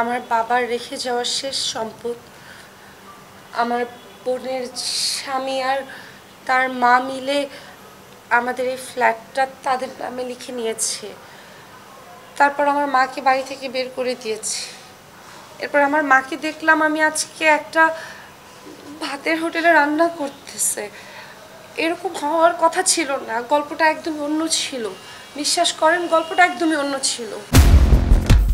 আমার বাবার রেখে যাওয়া শেষ সম্পদ। আমার বোনের স্বামী আর তার মা মিলে আমাদের এই ফ্ল্যাটটা তাদের নামে লিখে নিয়েছে। তারপর আমার মাকে বাড়ি থেকে বের করে দিয়েছে। এরপর আমার মাকে দেখলাম আমি আজকে একটা ভাতের হোটেলে রান্না করতেছে। এরকম হওয়ার কথা ছিল না। গল্পটা একদমই অন্য ছিল। বিশ্বাস করেন, গল্পটা একদমই অন্য ছিল।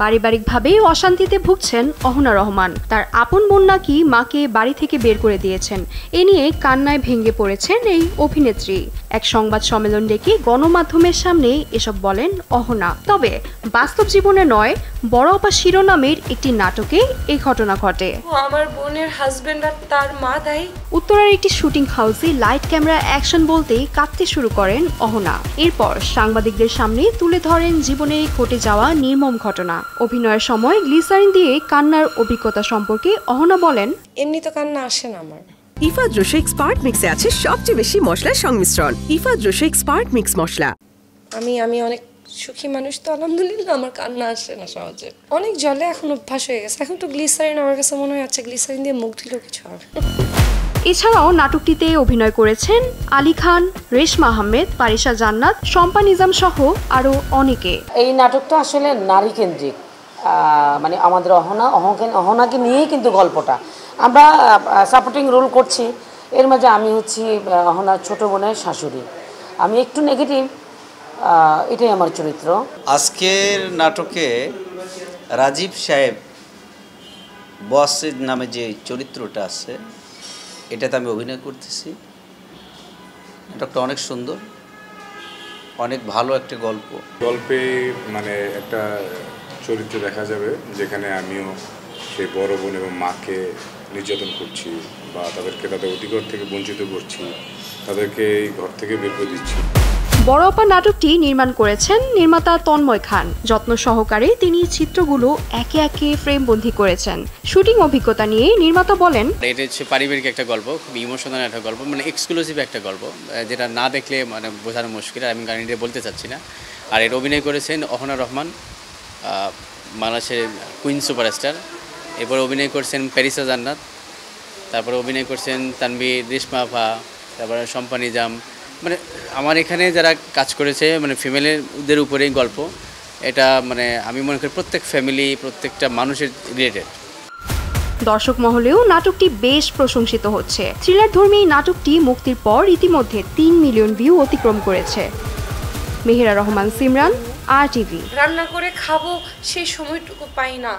পারিবারিকভাবে অশান্তিতে ভুগছেন অহনা রহমান। তার আপন বোন নাকি মাকে বাড়ি থেকে বের করে দিয়েছেন। এ নিয়ে কান্নায় ভেঙে পড়েছেন এই অভিনেত্রী। এক সংবাদ সম্মেলন ডেকে গণমাধ্যমের সামনে এসব বলেন অহনা। তবে বাস্তব জীবনে নয়, বড় আপা শিরোনামের একটি নাটকে এই ঘটনা ঘটে। আমার বোনের হাজবেন্ড আর তার মা দায়ী। উত্তরার একটি শুটিং হাউসে লাইট ক্যামেরা অ্যাকশন বলতেই কাঁদতে শুরু করেন অহনা। এরপর সাংবাদিকদের সামনে তুলে ধরেন জীবনে ঘটে যাওয়া নির্মম ঘটনা। অভিনয়ের সময় গ্লিসারিন দিয়ে কান্নার অভিজ্ঞতা সম্পর্কে অহনা বলেন, এমনি তো কান্না আসে না আমার। ইফাদ রোশেক স্পার্ট মিক্সে আছে সবচেয়ে বেশি মশলার সংমিশ্রণ। ইফাদ রোশেক স্পার্ট মিক্স মশলা। আমি অনেক সুখী মানুষ, তো আলহামদুলিল্লাহ আমার কান্না আসে না সহজে। অনেক জলে এখন অভ্যাস হয়ে গেছে। এখন তো গ্লিসারিন আমার কাছে মনে হয়, আচ্ছা গ্লিসারিন দিয়ে মুখ ধুলেও কিছু হবে। এছাড়াও নাটকটিতে অভিনয় করেছেন আলী খান, রেশমা আহমেদ, পারিশা জান্নাত, শম্পা নিজাম সহ আরও অনেকে। এই নাটকটা আসলে নারী কেন্দ্রিক, মানে আমাদের অহনাকে নিয়েই কিন্তু গল্পটা। আমরা সাপোর্টিং রোল করছি। এর মাঝে আমি হচ্ছি অহনার ছোট বোনের শাশুড়ি। আমি একটু নেগেটিভ, এটাই আমার চরিত্র। আজকের নাটকে রাজীব সাহেব বস নামে যে চরিত্রটা আছে, এটাতে আমি অভিনয় করতেছি। নাটকটা অনেক সুন্দর, অনেক ভালো একটা গল্পে মানে একটা চরিত্র দেখা যাবে যেখানে আমিও সেই বড় বোন এবং মাকে নির্যাতন করছি, বা তাদেরকে তাদের অধিকার থেকে বঞ্চিত করছি, তাদেরকে এই ঘর থেকে বের করে দিচ্ছি। বড় আপা নাটকটি নির্মাণ করেছেন নির্মাতা তন্ময় খান। যত্ন সহকারে তিনি চিত্রগুলো একে একে ফ্রেমবন্দি করেছেন। শুটিং অভিজ্ঞতা নিয়ে নির্মাতা বলেন, এটা হচ্ছে পারিবারিক একটা গল্প, খুব ইমোশনাল একটা গল্প, মানে এক্সক্লুসিভ একটা গল্প, যেটা না দেখলে মানে বোঝানো মুশকিল। আমি গানটা বলতে চাচ্ছি না। আর এর অভিনয় করেছেন অহনা রহমান, বাংলাদেশের কুইন সুপারস্টার। এরপর অভিনয় করছেন প্যারিসা জান্নাত, তারপরে অভিনয় করছেন তানভীর, রেশমা আফা, তারপরে শম্পা নিজাম। মানে আমার এখানে যারা কাজ করেছে মানে ফ্যামিলিদের উপরেই গল্প। এটা মানে আমি মনে করি প্রত্যেক ফ্যামিলি, প্রত্যেকটা মানুষের রিলেটেড। দর্শক মহলেও নাটকটি বেশ প্রশংসিত হচ্ছে। থ্রিলার ধর্মী এই নাটকটি মুক্তির পর ইতিমধ্যে 3 মিলিয়ন ভিউ অতিক্রম করেছে। মেহেরা রহমান, সিমরান, RTV। রান্না করে খাবো সেই সময়টুকু পাই না।